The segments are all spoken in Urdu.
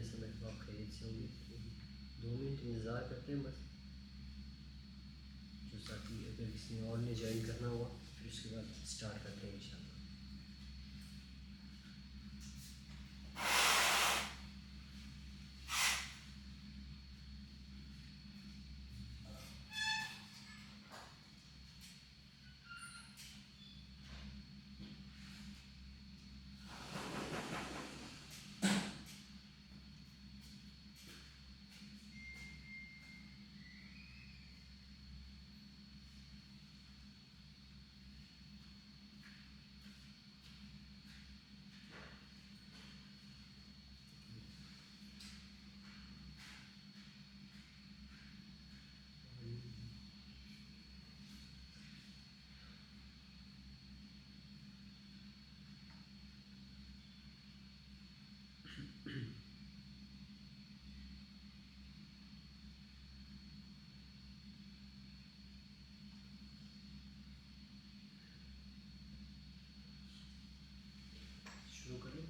ہے سب احباب خیریت سے ہوں گے. 2 منٹ انتظار کرتے ہیں بس, جو ساتھی اگر کسی اور نے جوائن کرنا ہوا پھر اس کے بعد اسٹارٹ کرتے ہیں انشاءاللہ. شروع کریں.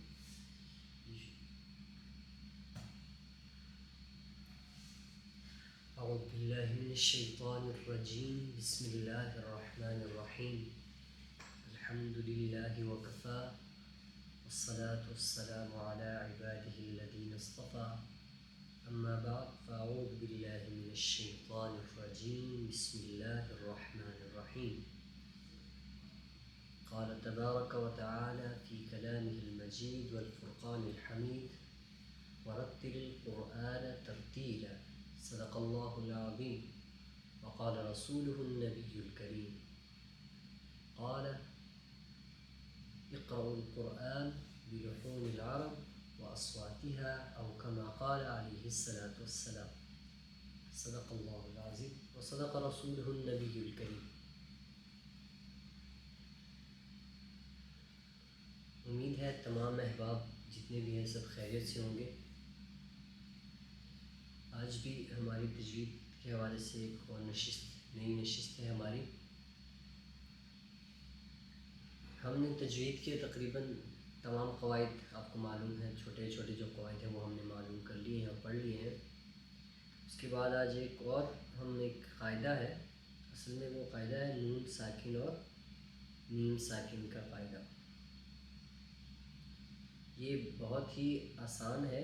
اعوذ باللہ من الشیطان الرجیم. بسم اللہ الرحمن الرحیم. الحمد للہ وکفی والصلاة والسلام علی عباده الذین اصطفی. اما بعد فاعوذ باللہ من الشیطان الرجیم. بسم اللہ الرحمن الرحیم. قال تبارک وتعالى في كلامه المجيد والفرقان الحميد ورتل القرآن ترتيلا. صدق الله العظيم. وقال رسوله النبي الكريم قال اقرأوا القرآن بلحون العرب وأصواتها أو كما قال عليه الصلاة والسلام. صدق الله العظيم وصدق رسوله النبي الكريم. امید ہے تمام احباب جتنے بھی ہیں سب خیریت سے ہوں گے. آج بھی ہماری تجوید کے حوالے سے ایک اور نئی نشست ہے ہماری. ہم نے تجوید کے تقریباً تمام قواعد آپ کو معلوم ہیں, چھوٹے چھوٹے جو قواعد ہیں وہ ہم نے معلوم کر لیے ہیں اور پڑھ لیے ہیں. اس کے بعد آج ایک اور ہم نے ایک قاعدہ ہے, اصل میں وہ قاعدہ ہے نون ساکن اور میم ساکن کا قاعدہ. یہ بہت ہی آسان ہے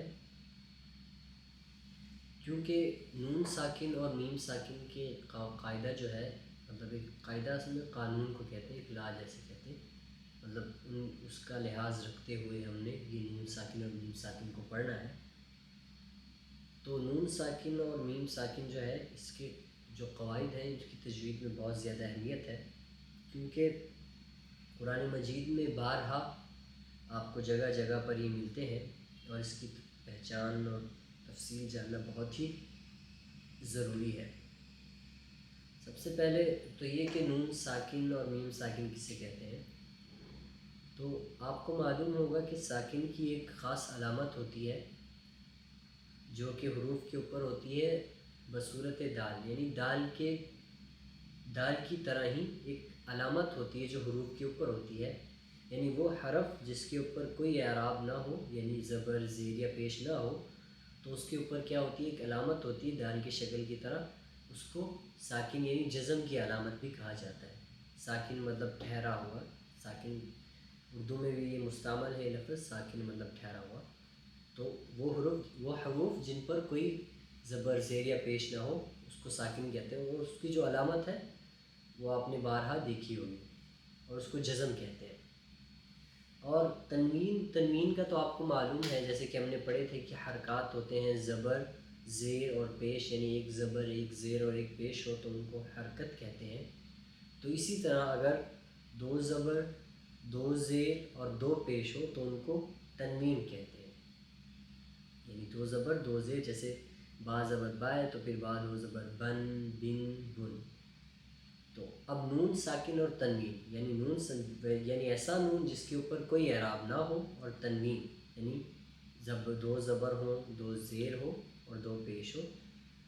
کیونکہ نون ساکن اور میم ساکن کے قاعدہ جو ہے, مطلب ایک قاعدہ اصل میں قانون کو کہتے ہیں, ایک لا جیسے کہتے ہیں, مطلب اس کا لحاظ رکھتے ہوئے ہم نے یہ نون ساکن اور میم ساکن کو پڑھنا ہے. تو نون ساکن اور میم ساکن جو ہے اس کے جو قواعد ہیں ان کی تجوید میں بہت زیادہ اہمیت ہے, کیونکہ قرآن مجید میں بارہا آپ کو جگہ جگہ پر یہ ملتے ہیں اور اس کی پہچان اور تفصیل جاننا بہت ہی ضروری ہے. سب سے پہلے تو یہ کہ نون ساکن اور میم ساکن کسے کہتے ہیں. تو آپ کو معلوم ہوگا کہ ساکن کی ایک خاص علامت ہوتی ہے جو کہ حروف کے اوپر ہوتی ہے بصورت دال, یعنی دال کی طرح ہی ایک علامت ہوتی ہے جو حروف کے اوپر ہوتی ہے. یعنی وہ حرف جس کے اوپر کوئی اعراب نہ ہو, یعنی زبر زیر یا پیش نہ ہو, تو اس کے اوپر کیا ہوتی ہے, ایک علامت ہوتی ہے دال کی شکل کی طرح. اس کو ساکن یعنی جزم کی علامت بھی کہا جاتا ہے. ساکن مطلب ٹھہرا ہوا, ساکن اردو میں بھی یہ مستعمل ہے لفظ ساکن مطلب ٹھہرا ہوا. تو وہ حروف جن پر کوئی زبر زیر یا پیش نہ ہو اس کو ساکن کہتے ہیں, اور اس کی جو علامت ہے وہ آپ نے بارہا دیکھی ہوگی, اور اس کو جزم کہتے ہیں. اور تنوین کا تو آپ کو معلوم ہے, جیسے کہ ہم نے پڑھے تھے کہ حرکات ہوتے ہیں زبر زیر اور پیش, یعنی ایک زبر ایک زیر اور ایک پیش ہو تو ان کو حرکت کہتے ہیں. تو اسی طرح اگر 2 زبر 2 زیر اور 2 پیش ہو تو ان کو تنوین کہتے ہیں. یعنی 2 زبر 2 زیر, جیسے با زبر با ہے تو پھر با 2 زبر بن بن بن. تو اب نون ساکن اور تنوین یعنی ایسا نون جس کے اوپر کوئی اعراب نہ ہو, اور تنوین یعنی 2 زبر ہوں 2 زیر ہو اور 2 پیش ہو,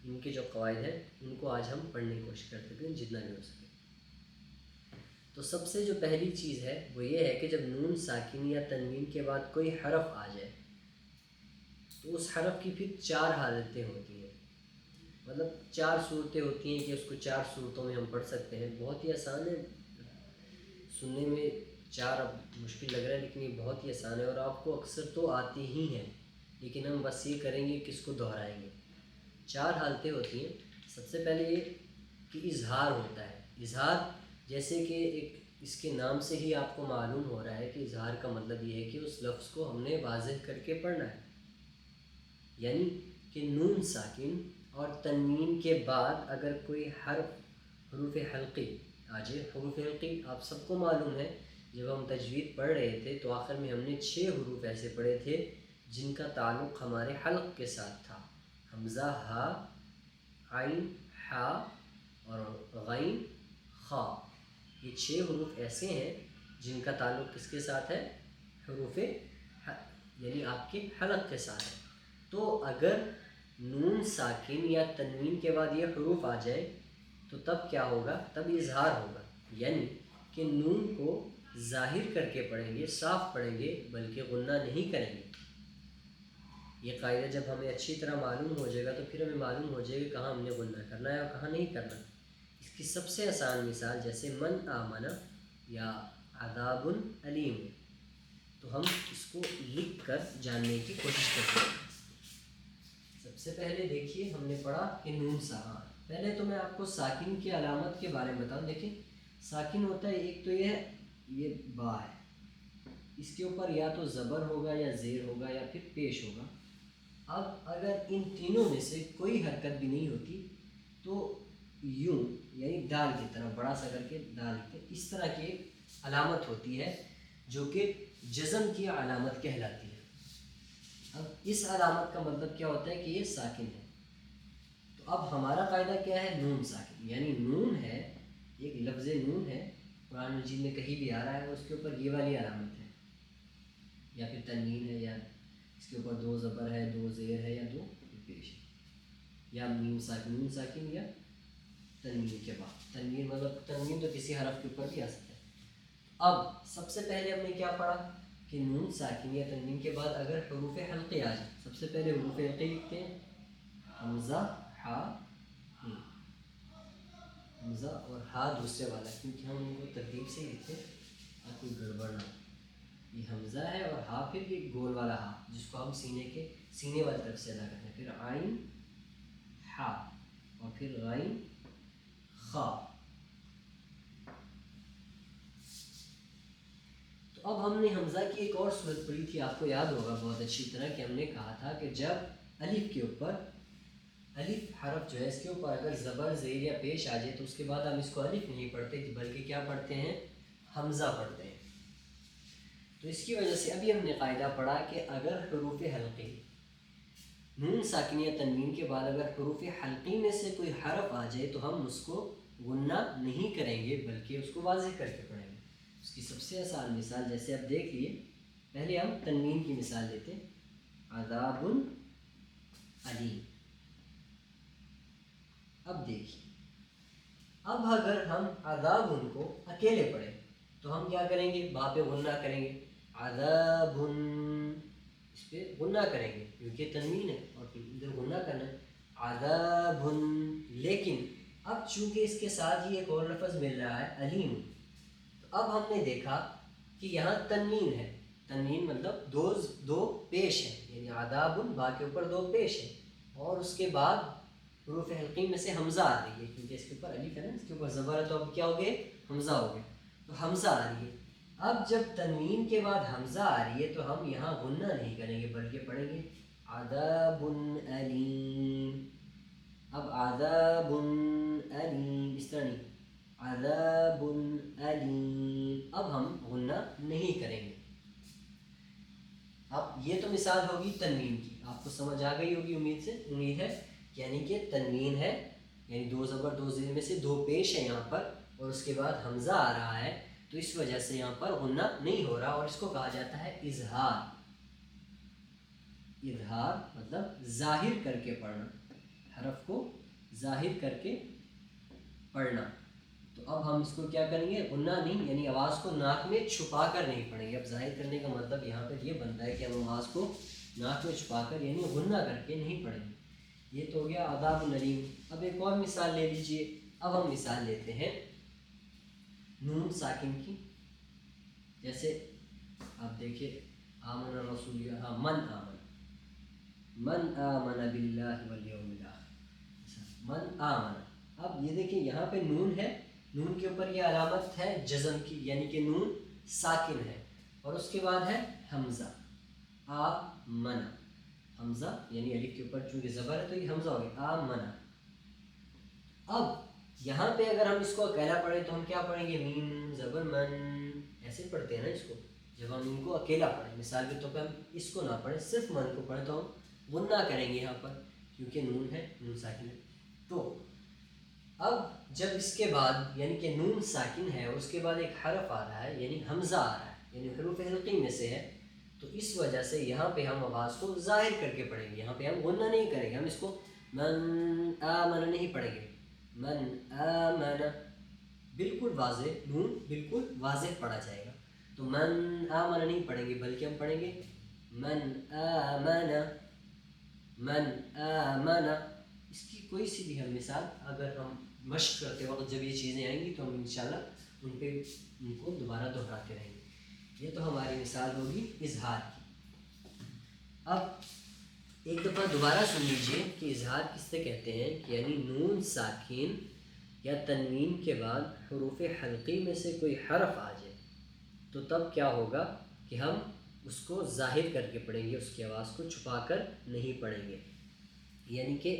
ان کے جو قواعد ہیں ان کو آج ہم پڑھنے کی کوشش کرتے ہیں جتنا بھی ہو سکے. تو سب سے جو پہلی چیز ہے وہ یہ ہے کہ جب نون ساکن یا تنوین کے بعد کوئی حرف آ جائے تو اس حرف کی پھر 4 حالتیں ہوتی ہیں، مطلب 4 صورتیں ہوتی ہیں کہ اس کو 4 صورتوں میں ہم پڑھ سکتے ہیں۔ بہت ہی آسان ہے سننے میں، 4 اب مشکل لگ رہا ہے لیکن یہ بہت ہی آسان ہے اور آپ کو اکثر تو آتی ہی ہیں، لیکن ہم بس یہ کریں گے کہ اس کو دہرائیں گے۔ 4 حالتیں ہوتی ہیں۔ سب سے پہلے یہ کہ اظہار ہوتا ہے۔ اظہار جیسے کہ ایک اس کے نام سے ہی آپ کو معلوم ہو رہا ہے کہ اظہار کا مطلب یہ ہے کہ اس لفظ کو ہم نے واضح کر کے پڑھنا ہے، یعنی کہ نون ساکن اور تنوین کے بعد اگر کوئی حروف حلقی آ جائے۔ حروف حلقی آپ سب کو معلوم ہے، جب ہم تجوید پڑھ رہے تھے تو آخر میں ہم نے 6 حروف ایسے پڑھے تھے جن کا تعلق ہمارے حلق کے ساتھ تھا، حمزہ، ہا، عین، حا اور غین، خا۔ یہ 6 حروف ایسے ہیں جن کا تعلق کس کے ساتھ ہے؟ حروف یعنی آپ کے حلق کے ساتھ ہے۔ تو اگر نون ساکن یا تنوین کے بعد یہ حروف آ جائے تو تب کیا ہوگا؟ تب اظہار ہوگا، یعنی کہ نون کو ظاہر کر کے پڑھیں گے، صاف پڑھیں گے، بلکہ غنہ نہیں کریں گے۔ یہ قاعدہ جب ہمیں اچھی طرح معلوم ہو جائے گا تو پھر ہمیں معلوم ہو جائے گا کہاں ہم نے غنہ کرنا ہے اور کہاں نہیں کرنا۔ اس کی سب سے آسان مثال جیسے من آمن یا عذاب علیم، تو ہم اس کو لکھ کر جاننے کی کوشش کرتے ہیں۔ سب سے پہلے دیکھیے ہم نے پڑھا کہ نون ساکن۔ پہلے تو میں آپ کو ساکن کی علامت کے بارے میں بتاؤں۔ دیکھیں ساکن ہوتا ہے، ایک تو یہ با ہے، اس کے اوپر یا تو زبر ہوگا یا زیر ہوگا یا پھر پیش ہوگا۔ اب اگر ان تینوں میں سے کوئی حرکت بھی نہیں ہوتی تو یوں یعنی دال کی طرح بڑا سا کر کے دال کے اس طرح کی ایک علامت ہوتی ہے جو کہ جزم کی علامت کہلاتی ہے۔ اب اس علامت کا مطلب کیا ہوتا ہے کہ یہ ساکن ہے۔ تو اب ہمارا قاعدہ کیا ہے؟ نون ساکن، یعنی نون ہے، ایک لفظ نون ہے، قرآن مجید میں کہیں بھی آ رہا ہے اور اس کے اوپر یہ والی علامت ہے، یا پھر تنوین ہے، یا اس کے اوپر 2 زبر ہے، 2 زیر ہے، یا 2 پیش ہے، یا میم ساکن، نون ساکن یا تنوین کے بعد۔ تنوین مطلب تنوین تو کسی حرف کے اوپر بھی آ سکتا ہے۔ اب سب سے پہلے ہم نے کیا پڑھا کہ نون ساکن یا تنوین کے بعد اگر حروف حلقی آ جائے، سب سے پہلے حروف حلقی لکھتے ہیں، حمزہ، ہا، ہی۔ حمزہ اور ہا دوسرے والا، کیونکہ ہم ان کو ترتیب سے ہی لکھتے ہیں اور کوئی گڑبڑ نہ ہو۔ یہ حمزہ ہے اور ہا پھر یہ گول والا ہا جس کو ہم سینے والی طرف سے ادا کرتے ہیں، پھر عین، ہا اور پھر غین، خا۔ تو اب ہم نے حمزہ کی ایک اور صورت پڑھی تھی، آپ کو یاد ہوگا بہت اچھی طرح، کہ ہم نے کہا تھا کہ جب الف کے اوپر، الف حرف جو ہے اس کے اوپر اگر زبر، زیر یا پیش آ جائے تو اس کے بعد ہم اس کو الف نہیں پڑھتے بلکہ کیا پڑھتے ہیں؟ حمزہ پڑھتے ہیں۔ تو اس کی وجہ سے ابھی ہم نے قاعدہ پڑھا کہ اگر حروف حلقی، نون ساکن یا تنوین کے بعد اگر حروف حلقی میں سے کوئی حرف آ جائے تو ہم اس کو غنہ نہیں کریں گے بلکہ اس کو واضح کر کے پڑھیں گے۔ اس کی سب سے آسان مثال جیسے اب دیکھ لیے، پہلے ہم تنوین کی مثال لیتے ہیں، عذاب علیم۔ اب دیکھیے، اب اگر ہم عذاب کو اکیلے پڑھیں تو ہم کیا کریں گے؟ با پہ غنہ کریں گے، عذاب، اس پہ غنہ کریں گے کیونکہ تنوین ہے اور پھر ادھر غنہ کرنا ہے، عذاب۔ لیکن اب چونکہ اس کے ساتھ ہی ایک اور لفظ مل رہا ہے، علیم، تو اب ہم نے دیکھا کہ یہاں تنوین ہے، تنوین مطلب دو پیش ہے، یعنی عذاب، با کے اوپر 2 پیش ہے اور اس کے بعد حروف حلقی میں سے حمزہ آ رہی ہے کیونکہ اس کے اوپر الف ہے نا، اس کے اوپر زبر ہے تو اب کیا ہو گئے؟ حمزہ ہو گئے، تو حمزہ آ رہی ہے۔ اب جب تنوین کے بعد حمزہ آ رہی ہے تو ہم یہاں غنہ نہیں کریں گے بلکہ پڑھیں گے عذاب علیم۔ اب عذاب علیم، اس طرح نہیں، عذاب علیم، اب ہم غنہ نہیں کریں گے۔ اب یہ تو مثال ہوگی تنوین کی، آپ کو سمجھ آ گئی ہوگی امید ہے، یعنی کہ تنوین ہے، یعنی 2 زبر 2 زیر میں سے 2 پیش ہے یہاں پر اور اس کے بعد حمزہ آ رہا ہے تو اس وجہ سے یہاں پر غنہ نہیں ہو رہا اور اس کو کہا جاتا ہے اظہار۔ اظہار مطلب ظاہر کر کے پڑھنا، حرف کو ظاہر کر کے پڑھنا۔ تو اب ہم اس کو کیا کریں گے؟ غنہ نہیں، یعنی آواز کو ناک میں چھپا کر نہیں پڑھیں گے۔ اب ظاہر کرنے کا مطلب یہاں پر یہ بنتا ہے کہ ہم آواز کو ناک میں چھپا کر یعنی غنہ کر کے نہیں پڑھیں گے۔ یہ تو ہو گیا عذاب الیم۔ اب ایک اور مثال لے لیجئے۔ اب ہم مثال لیتے ہیں نون ساکن کی، جیسے آپ دیکھیے آمن رسول من آمن باللہ والیوم الاخر، من آمن۔ اب یہ دیکھیں یہاں پہ نون ہے، نون کے اوپر یہ علامت ہے جزم کی، یعنی کہ نون ساکن ہے، اور اس کے بعد ہے حمزہ آمن، حمزہ یعنی الف کے اوپر چونکہ زبر ہے تو یہ حمزہ ہو گیا آمن۔ اب یہاں پہ اگر ہم اس کو اکیلا پڑھیں تو ہم کیا پڑھیں گے؟ میم زبر من، ایسے پڑھتے ہیں نا اس کو۔ جب ہم ان کو اکیلا پڑھیں، مثال کے طور پہ ہم اس کو نہ پڑھیں، صرف من کو پڑھیں، تو ہم غنہ کریں گے یہاں پر، کیونکہ نون ہے، نون ساکن ہے۔ تو اب جب اس کے بعد یعنی کہ نون ساکن ہے اور اس کے بعد ایک حرف آ رہا ہے یعنی حمزہ آ رہا ہے، یعنی حروف حلقی میں سے ہے، تو اس وجہ سے یہاں پہ ہم آواز کو ظاہر کر کے پڑھیں گے، یہاں پہ ہم غنہ نہیں کریں گے، ہم اس کو من آمن نہیں پڑھیں گے، من آمن بالکل واضح، نون بالکل واضح پڑھا جائے گا۔ تو من آمن نہیں پڑھیں گے، بلکہ ہم پڑھیں گے من آمن، من آمن۔ اس کی کوئی سی بھی ہم مثال اگر ہم مشق کرتے وقت جب یہ چیزیں آئیں گی تو ہم انشاءاللہ ان کو دوبارہ دہراتے رہیں گے۔ یہ تو ہماری مثال ہوگی اظہار کی۔ اب ایک دفعہ دوبارہ سن لیجئے کہ اظہار کس سے کہتے ہیں، کہ یعنی نون ساکن یا تنوین کے بعد حروف حلقی میں سے کوئی حرف آ جائے تو تب کیا ہوگا کہ ہم اس کو ظاہر کر کے پڑھیں گے، اس کی آواز کو چھپا کر نہیں پڑھیں گے، یعنی کہ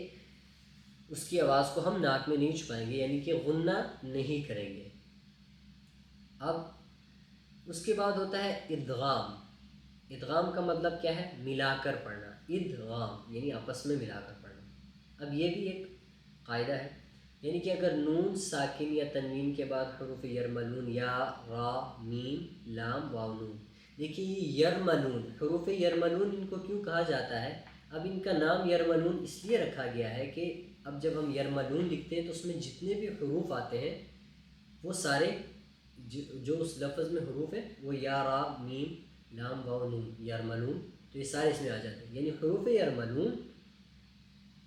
اس کی آواز کو ہم ناک میں نہیں چھپائیں گے، یعنی کہ غنہ نہیں کریں گے۔ اب اس کے بعد ہوتا ہے ادغام۔ ادغام کا مطلب کیا ہے؟ ملا کر پڑھنا، ادغام یعنی آپس میں ملا کر پڑھنا۔ اب یہ بھی ایک قاعدہ ہے، یعنی کہ اگر نون ساکن یا تنوین کے بعد حروف یرملون، یا را میم لام واو نون، دیکھیے یہ یرملون، حروف یرملون ان کو کیوں کہا جاتا ہے؟ اب ان کا نام یرملون اس لیے رکھا گیا ہے کہ اب جب ہم یرملون لکھتے ہیں تو اس میں جتنے بھی حروف آتے ہیں وہ سارے جو اس لفظ میں حروف ہیں وہ یا را میم لام واو نون یرملون، تو یہ سارے اس میں آ جاتے ہیں، یعنی حروف یرملون۔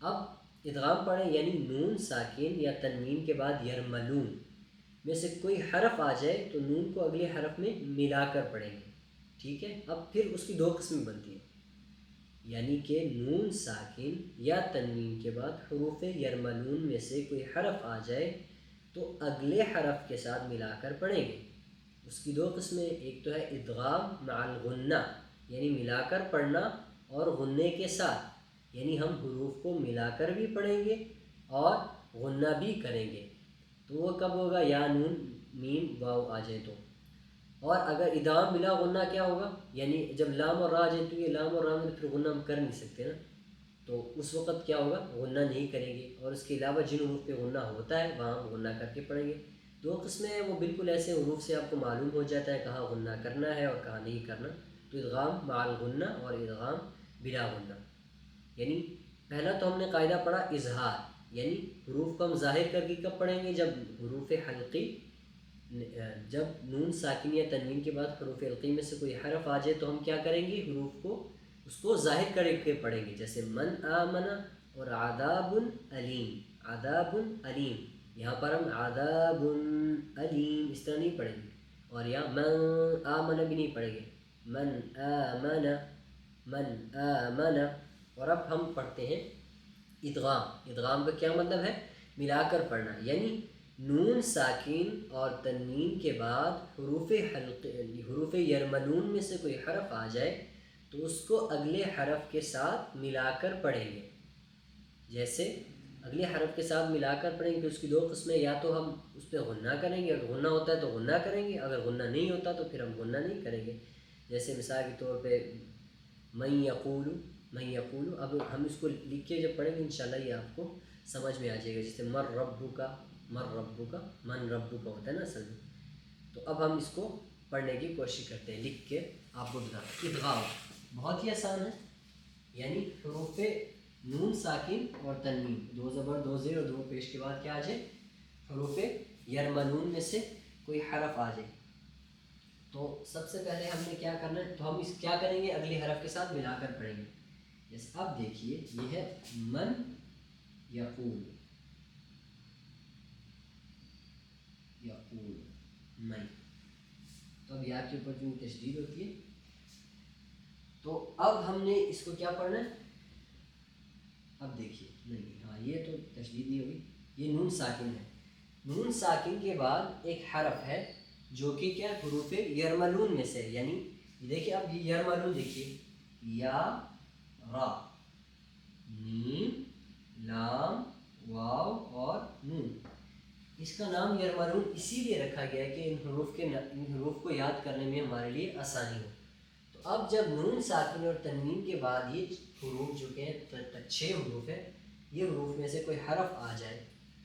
اب ادغام پڑھیں یعنی نون ساکن یا تنوین کے بعد یرملون میں سے کوئی حرف آ جائے تو نون کو اگلے حرف میں ملا کر پڑھیں گے، ٹھیک ہے؟ اب پھر اس کی دو قسمیں بنتی ہیں، یعنی کہ نون ساکن یا تنوین کے بعد حروف یرملون میں سے کوئی حرف آ جائے تو اگلے حرف کے ساتھ ملا کر پڑھیں گے۔ اس کی دو قسمیں، ایک تو ہے ادغام مع الغنہ، یعنی ملا کر پڑھنا اور غنے کے ساتھ، یعنی ہم حروف کو ملا کر بھی پڑھیں گے اور غنہ بھی کریں گے، تو وہ کب ہوگا؟ یا نون میم واو آ جائے تو۔ اور اگر ادغام بلا غنہ کیا ہوگا؟ یعنی جب لام اور را جائے تو یہ لام اور را میں پھر غنہ ہم کر نہیں سکتے نا، تو اس وقت کیا ہوگا؟ غنہ نہیں کریں گے، اور اس کے علاوہ جن حروف پہ غنہ ہوتا ہے وہاں ہم غنہ کر کے پڑھیں گے۔ دو قسمیں ہیں، وہ بالکل ایسے حروف سے آپ کو معلوم ہو جاتا ہے کہاں غنہ کرنا ہے اور کہاں نہیں کرنا۔ تو ادغام مع الغنہ اور ادغام بلا غنہ، یعنی پہلا تو ہم نے قاعدہ پڑھا اظہار، یعنی حروف کو ہم ظاہر کر کے کب پڑھیں گے؟ جب حروف حلقی، جب نون ساکن یا تنوین کے بعد حروف حلقی میں سے کوئی حرف آ جائے تو ہم کیا کریں گے؟ حروف کو اس کو ظاہر کر کے پڑھیں گے، جیسے من آمن اور عذاب علیم، عذاب علیم، یہاں پر ہم عذاب علیم اس طرح نہیں پڑھیں گے، اور یہاں من آمن بھی نہیں پڑھیں گے، من آمن، من آمن۔ اور اب ہم پڑھتے ہیں ادغام۔ ادغام کا کیا مطلب ہے؟ ملا کر پڑھنا، یعنی نون ساکن اور تنوین کے بعد حروف یرملون میں سے کوئی حرف آ جائے تو اس کو اگلے حرف کے ساتھ ملا کر پڑھیں گے، جیسے اگلے حرف کے ساتھ ملا کر پڑھیں گے۔ اس کی دو قسمیں، یا تو ہم اس پہ غنہ کریں گے، اگر غنہ ہوتا ہے تو غنہ کریں گے، اگر غنہ نہیں ہوتا تو پھر ہم غنہ نہیں کریں گے، جیسے مثال کے طور پہ من یقول، من یقول۔ اب ہم اس کو لکھ کے جب پڑھیں گے انشاءاللہ یہ آپ کو سمجھ میں آ جائے گا، جیسے من ربک، من ربک، من ربک ہوتا ہے نا اصل میں۔ تو اب ہم اس کو پڑھنے کی کوشش کرتے ہیں، لکھ کے آپ کو بتاتے ہیں۔ ادغام بہت ہی آسان ہے، یعنی حروف نون ساکن اور تنوین، دو زبر دو زیر اور دو پیش کے بعد کیا آ جائے؟ حروف یرملون میں سے کوئی حرف آ جائے تو سب سے پہلے ہم نے کیا کرنا ہے؟ تو ہم اس کیا کریں گے؟ اگلے حرف کے ساتھ ملا کر پڑھیں گے، یس اب دیکھیے یہ ہے من یقول، یقول من، تو اب یا کے اوپر جو تشدید ہوتی ہے، تو اب ہم نے اس کو کیا پڑھنا ہے، اب دیکھیے نہیں ہاں یہ تو تشدید نہیں ہوگی، یہ نون ساکن ہے، نون ساکن کے بعد ایک حرف ہے جو کہ کیا حروف یرملون میں سے، یعنی دیکھیے اب یہ یرملون دیکھیے، یا را میم لام واو اور نون، اس کا نام یرملون اسی لیے رکھا گیا ہے کہ ان حروف کو یاد کرنے میں ہمارے لیے آسانی ہو۔ تو اب جب نون ساکن اور تنوین کے بعد یہ حروف جو کہ 6 حروف ہے، یہ حروف میں سے کوئی حرف آ جائے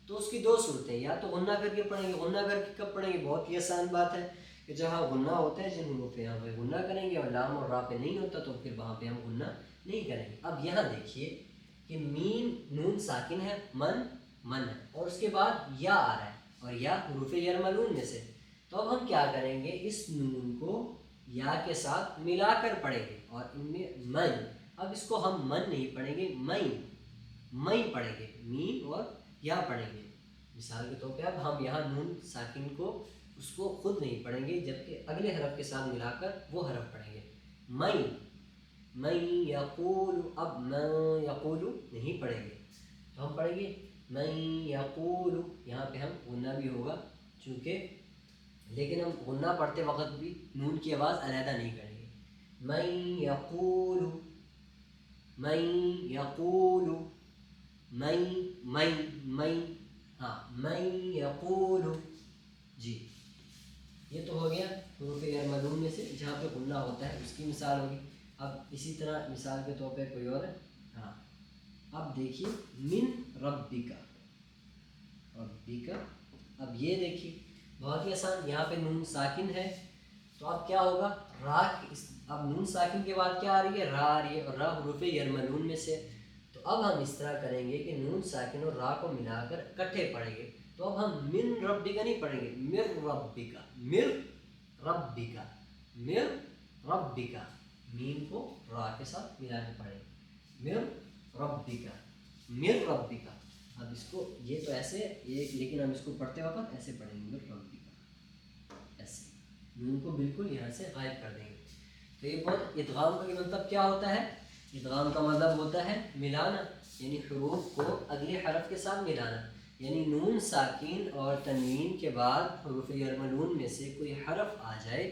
تو اس کی 2 صورتیں، یا تو غنہ کر کے پڑھیں گے، غنہ کر کے کب پڑھیں گے، بہت ہی آسان بات ہے کہ جہاں غنہ ہوتا ہے جن حروف پہ یہاں پہ غنہ کریں گے، اور لام اور را پہ نہیں ہوتا تو پھر وہاں پہ ہم غنہ نہیں کریں گے۔ اب یہاں دیکھیے کہ میم نون ساکن ہے، من ہے، اور اس کے بعد یا آ رہا ہے، اور یا حروف یرملون میں سے، تو اب ہم کیا کریں گے، اس نون کو یا کے ساتھ ملا کر پڑھیں گے، اور ان میں من، اب اس کو ہم من نہیں پڑھیں گے، مئی پڑھیں گے، میم اور یا پڑھیں گے۔ مثال کے طور پہ اب ہم یہاں نون ساکن کو اس کو خود نہیں پڑھیں گے، جبکہ اگلے حرف کے ساتھ ملا کر وہ حرف پڑھیں گے، من یقول، اب من یقول نہیں پڑھیں گے، تو ہم پڑھیں گے من یقول، یہاں پہ ہم غنہ بھی ہوگا چونکہ، لیکن ہم غنہ پڑھتے وقت بھی نون کی آواز علیحدہ نہیں کریں گے، من یقول، من یقول، من ہاں من یقول، جی یہ تو ہو گیا حروف یرملون میں سے جہاں پہ غنہ ہوتا ہے، اس کی مثال ہوگی۔ اب اسی طرح مثال کے طور پہ کوئی اور ہے، ہاں اب دیکھیے من ربک، اب یہ دیکھیے بہت ہی آسان، یہاں پہ نون ساکن ہے تو اب کیا ہوگا، را، اب نون ساکن کے بعد کیا آ رہی ہے، را آ رہی ہے، اور را حروف یرملون میں سے، تو اب ہم اس طرح کریں گے کہ نون ساکن اور را کو ملا کر اکٹھے پڑھیں گے، تو اب ہم من ربک نہیں پڑھیں گے، مر ربک، میم کو را کے ساتھ ملا کے پڑھیں گے، مر ربک، اب اس کو یہ تو ایسے ایک، لیکن ہم اس کو پڑھتے وقت ایسے پڑھیں گے، مر ربک، ایسے نون کو بالکل یہاں سے غائب کر دیں گے۔ تو یہ بہت، ادغام کا مطلب کیا ہوتا ہے، ادغام کا مطلب ہوتا ہے ملانا، یعنی حروف کو اگلے حرف کے ساتھ ملانا، یعنی نون ساکن اور تنوین کے بعد حروف یرملون میں سے کوئی حرف آ جائے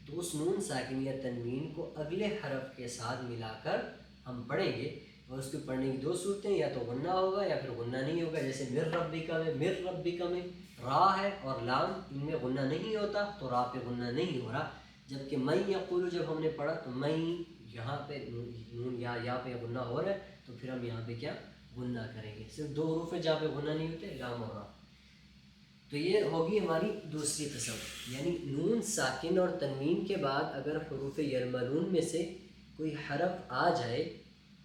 تو اس نون ساکن یا تنوین کو اگلے حرف کے ساتھ ملا کر ہم پڑھیں گے، اور اس کے پڑھنے کی 2 صورتیں، یا تو غنہ ہوگا یا پھر غنہ نہیں ہوگا، جیسے مر ربک میں را ہے اور لام، ان میں غنہ نہیں ہوتا تو را پہ غنہ نہیں ہو رہا، جبکہ من یقول جب ہم نے پڑھا تو من، یہاں پہ نون یا پہ غنہ ہو رہا ہے، تو پھر ہم یہاں پہ کیا غنہ کریں گے، صرف 2 حروف ہے جہاں پہ غنہ نہیں ہوتے، لام اور را۔ تو یہ ہوگی ہماری دوسری قسم، یعنی نون ساکن اور تنوین کے بعد اگر حروف یرملون میں سے کوئی حرف آ جائے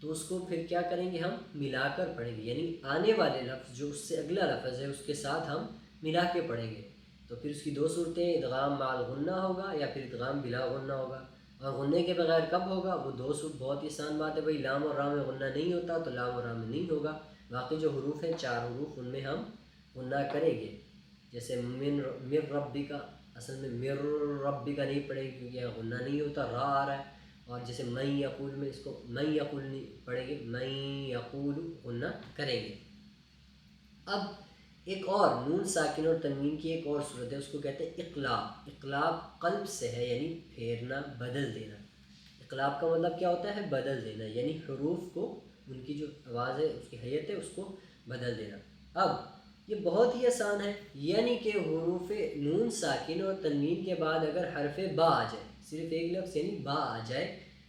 تو اس کو پھر کیا کریں گے، ہم ملا کر پڑھیں گے، یعنی آنے والے لفظ جو اس سے اگلا لفظ ہے اس کے ساتھ ہم ملا کے پڑھیں گے، تو پھر اس کی 2 صورتیں، ادغام مع الغنہ ہوگا یا پھر ادغام بلا غنہ ہوگا، اور غنے کے بغیر کب ہوگا، وہ 2 صورت بہت ہی آسان بات ہے بھائی، لام اور را میں غنہ نہیں ہوتا تو لام اور را میں نہیں ہوگا، باقی جو حروف ہیں 4 حروف ان میں ہم غنہ کریں گے، جیسے مر ربک، اصل میں مر ربک نہیں پڑھیں گے کیونکہ یہاں غنہ نہیں ہوتا، را آ رہا ہے، اور جیسے من یقول میں اس کو من یقول نہیں پڑھیں گے، من یقول غنہ کریں گے۔ اب ایک اور نون ساکن اور تنوین کی ایک اور صورت ہے، اس کو کہتے ہیں اقلاب، اقلاب قلب سے ہے، یعنی پھیرنا، بدل دینا، اقلاب کا مطلب کیا ہوتا ہے، بدل دینا، یعنی حروف کو ان کی جو آواز ہے اس کی حیت ہے اس کو بدل دینا۔ اب یہ بہت ہی آسان ہے، یعنی کہ حروف نون ساکن اور تنوین کے بعد اگر حرف با آ جائے، صرف ایک لفظ یعنی با آ جائے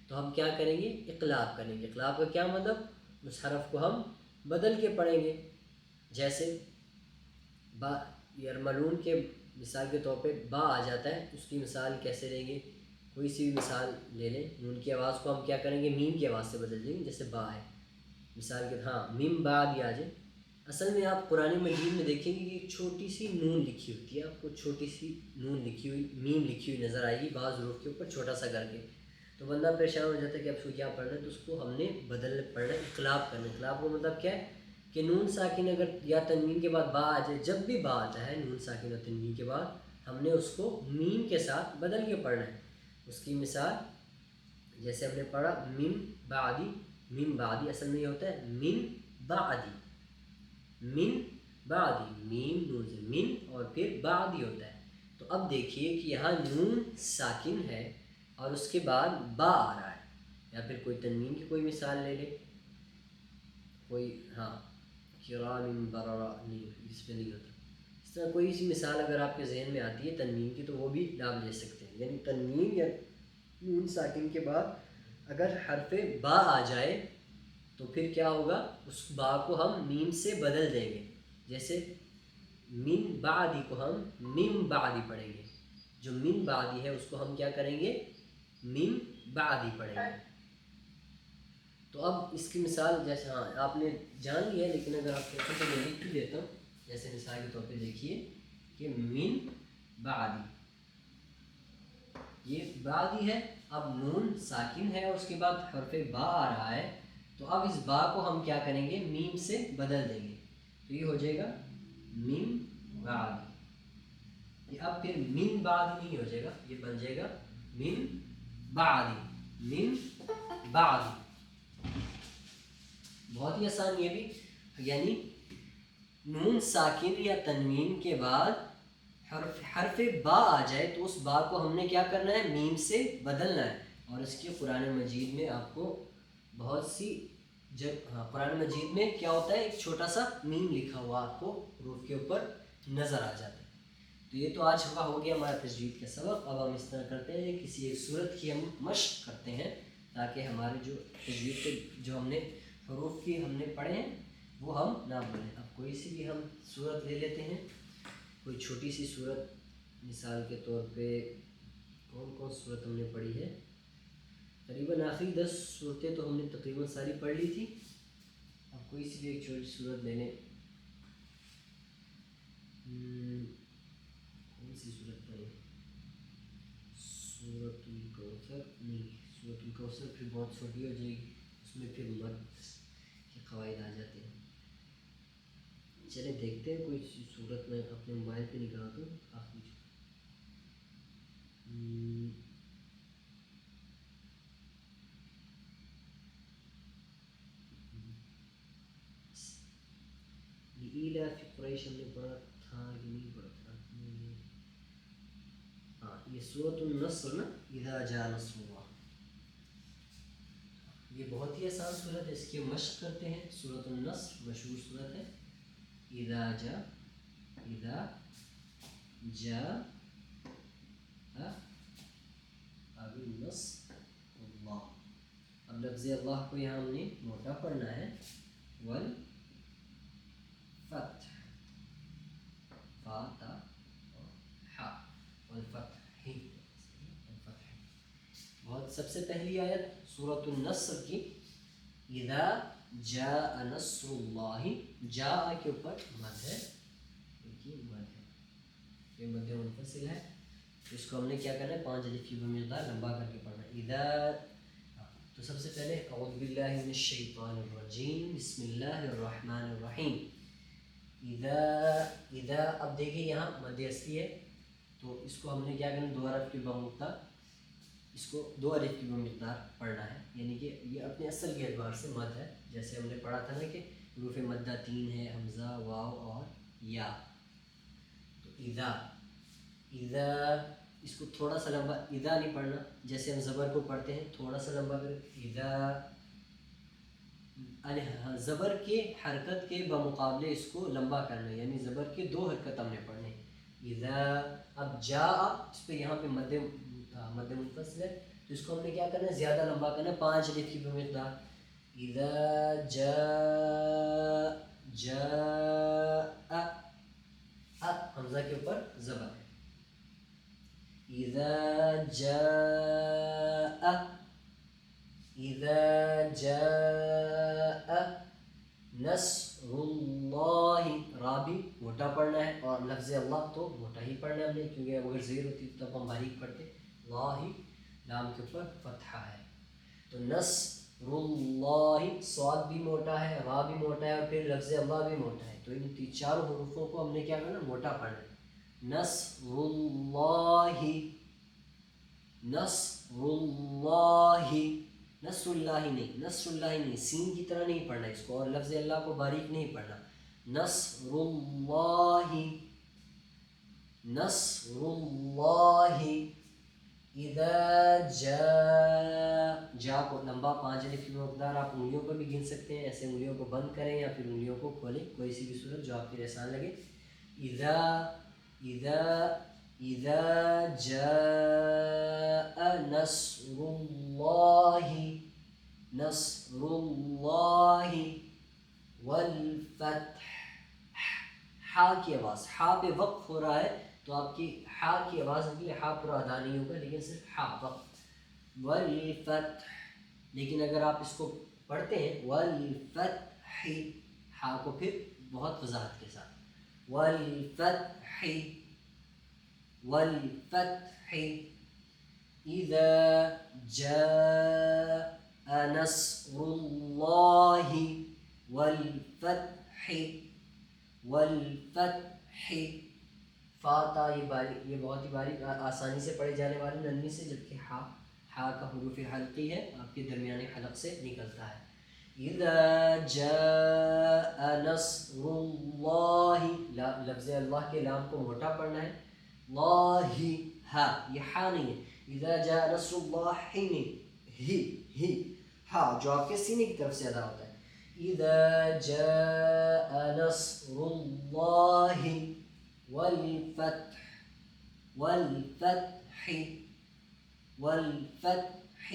تو ہم کیا کریں گے، اقلاب کریں گے۔ اقلاب کا کیا مطلب، اس حرف کو ہم بدل کے پڑھیں گے، جیسے با یرملون کے مثال کے طور پہ با آ جاتا ہے، اس کی مثال کیسے لیں گے، کوئی سی بھی مثال لے لیں، نون کی آواز کو ہم کیا کریں گے، میم کی آواز سے بدل دیں گے، جیسے با ہے، مثال کے ہاں میم با بھی آ جائے۔ اصل میں آپ قرآن مجید میں دیکھیں گے کہ ایک چھوٹی سی نون لکھی ہوتی ہے، آپ کو چھوٹی سی نون لکھی ہوئی، میم لکھی ہوئی نظر آئے گی بعض حروف کے اوپر چھوٹا سا کر کے، تو بندہ پریشان ہو جاتا ہے کہ اب اس کو کیا پڑھنا ہے، تو اس کو ہم نے بدل پڑھنا ہے، اقلاب کرنا ہے۔ اقلاب کا مطلب کیا ہے کہ نون ساکن اگر یا تنوین کے بعد با آ جائے، جب بھی با آتا ہے نون ساکن اور تنوین کے بعد، ہم نے اس کو میم کے ساتھ بدل کے پڑھنا ہے۔ اس کی مثال جیسے ہم نے پڑھا من بعدی، من بعدی اصل میں یہ ہوتا ہے من بعدی، من بعدی، میم نون سے من اور پھر بعدی ہوتا ہے۔ تو اب دیکھیے کہ یہاں نون ساکن ہے اور اس کے بعد با آ رہا ہے، یا پھر کوئی تنوین کی کوئی مثال لے لیں، کوئی کرام بررا، نہیں اس میں نہیں ہوتا، اس طرح کوئی سی مثال اگر آپ کے ذہن میں آتی ہے تنوین کی تو وہ بھی نام لے سکتے ہیں۔ یعنی تنوین یا نون ساکن کے بعد اگر حرف با آ جائے تو پھر کیا ہوگا، اس با کو ہم میم سے بدل دیں گے۔ جیسے من بعدی کو ہم مم بعدی پڑھیں گے، جو من بعدی ہے اس کو ہم کیا کریں گے، مم بعدی پڑھیں گے۔ تو اب اس کی مثال جیسے آپ نے جان لی ہے، لیکن اگر آپ کہتے ہیں تو میں لکھ بھی دیتا ہوں۔ جیسے مثال کے طور پہ دیکھیے کہ من بعدی، یہ بعدی ہے، اب نون ساکن ہے اور اس کے بعد حرف با آ رہا ہے، تو اب اس با کو ہم کیا کریں گے، میم سے بدل دیں گے، تو یہ ہو جائے گا من بعدی۔ یہ اب پھر من بعدی نہیں ہو جائے گا، یہ بن جائے گا من بعدی، من بعدی۔ بہت ہی آسان یہ بھی، یعنی نون ساکن یا تنوین کے بعد حرف با آ جائے تو اس با کو ہم نے کیا کرنا ہے، میم سے بدلنا ہے۔ اور اس کی قرآن مجید میں آپ کو بہت سی قرآن مجید میں کیا ہوتا ہے، ایک چھوٹا سا میم لکھا ہوا آپ کو حروف کے اوپر نظر آ جاتا ہے۔ تو یہ تو آج ہو گیا ہمارا تجوید کا سبق۔ اب ہم اس طرح کرتے ہیں، کسی ایک صورت کی ہم مشق کرتے ہیں تاکہ ہمارے جو تجوید کے جو ہم نے حروف کی ہم نے پڑھے ہیں وہ ہم نہ بھولیں۔ اب کوئی سی بھی ہم صورت لے لیتے ہیں، کوئی چھوٹی سی صورت، مثال کے طور پہ کون صورت ہم نے پڑھی ہے، تقریباً آخری 10 صورتیں تو ہم نے تقریباً ساری پڑھ لی تھی۔ اب کوئی سی بھی ایک چھوٹی صورت لے لیں، کون سی صورت پڑھی، سورۃ الکوثر، نہیں سورۃ الکوثر پھر بہت چھوٹی ہو جائے گی، اس میں پھر مد کے قواعد آ جاتے ہیں۔ چلے دیکھتے ہیں کوئی صورت میں اپنے موبائل پہ نکالتا ہوں آخری لإيلاف قریش ہم نے پڑھا تھا کہ نہیں پڑھا تھا، یہ سورۃ النصر نا، اذا جاء نصر اللہ، یہ بہت ہی آسان صورت ہے، اس کی مشق کرتے ہیں۔ سورۃ النصر مشہور صورت ہے، اذا جاء آگے نصر اللہ۔ اب لفظ اللہ کو یہاں ہم نے موٹا پڑھنا ہے، والفتح، فاتا ہا، والفتح، بہت سب سے پہلی آیت سورۃ النصر کی، اذا جاء نصر اللہ، جاء کے اوپر مد ہے، دیکھیے مد ہے، یہ مد منفصل ہے، اس کو ہم نے کیا کرنا ہے، 5 الف کی مقدار لمبا کر کے پڑھنا ہے۔ اذا، تو سب سے پہلے اعوذ باللہ من الشیطان الرجیم، بسم اللہ الرحمن الرحیم، اذا اب دیکھیں یہاں مد اصلی ہے، تو اس کو ہم نے کیا کرنا، 2 حرف کی بمقدار، اس کو 2 الف کی بمقدار پڑھنا ہے، یعنی کہ یہ اپنے اصل کے اعتبار سے مد ہے۔ جیسے ہم نے پڑھا تھا نا کہ حروف مدہ 3 ہے، حمزہ، واو اور یا۔ تو اذا اس کو تھوڑا سا لمبا، اذا نہیں پڑھنا، جیسے ہم زبر کو پڑھتے ہیں تھوڑا سا لمبا کریں، اذا، زبر کے حرکت کے بمقابلے اس کو لمبا کرنا ہے، یعنی زبر کے 2 حرکت ہم نے پڑھنے، اذا۔ اب جاء، اس پہ یہاں پہ مد منفصل ہے، تو اس کو ہم نے کیا کرنا ہے، زیادہ لمبا کرنا ہے، 5 الف کی بمقدار، اذا جاء، حمزہ کے اوپر زبر ہے، اذا جاء نصر اللہ، را بھی موٹا پڑھنا ہے، اور لفظ اللہ تو موٹا ہی پڑھنا ہے ہم نے، کیونکہ اگر زیر ہوتی تب ہم باریک پڑھتے، اللہ لام کے اوپر فتحہ ہے. تو نصر اللہ، صاد بھی موٹا ہے، را بھی موٹا ہے، اور پھر لفظ اللہ بھی موٹا ہے. تو ان چاروں حروفوں کو ہم نے کیا کرنا، موٹا پڑھنا ہے. نصر اللہ، نصر اللہ، نصر اللہ نہیں، نصر اللہ نہیں، سین کی طرح نہیں پڑھنا اس کو، اور لفظ اللہ کو باریک نہیں پڑھنا. نصر اللہ، نصر اللہ اذا جا کو لمبا 5 الف کی مقدار آپ انگلیوں پر بھی گن سکتے ہیں، ایسے انگلیوں کو بند کریں یا پھر انگلیوں کو کھولیں، کوئی سی بھی صورت جو آپ کے آسان لگے. اذا جاء نصر اللہ، نصر اللہ والفتح. ہا کی آواز، ہا پہ وقف ہو رہا ہے تو آپ کی ہا کی آواز نکلے، ہا پورا ادا نہیں ہوگا لیکن صرف ہا وقف. والفتح، لیکن اگر آپ اس کو پڑھتے ہیں والفتح، ہا کو پھر بہت وضاحت کے ساتھ، والفتح، والفتح اذا جاء نصر اللہ والفتح، والفتح. فاتا یہ بہت ہی باریک آسانی سے پڑھے جانے والی نرمی سے، جبکہ ہا کا حروف حلقی ہے، آپ کے درمیانے حلق سے نکلتا ہے. اذا جاء نصر اللہ، لفظ اللہ کے لام کو موٹا پڑھنا ہے. اللہ، ہا یہ ہا نہیں ہے. اذا جاء نصر اللہ نہیں، ہی ہا جو آپ کے سینے کی طرف سے ادا ہوتا ہے. اذا جاء نصر اللہ والفتح، والفتح، والفتح.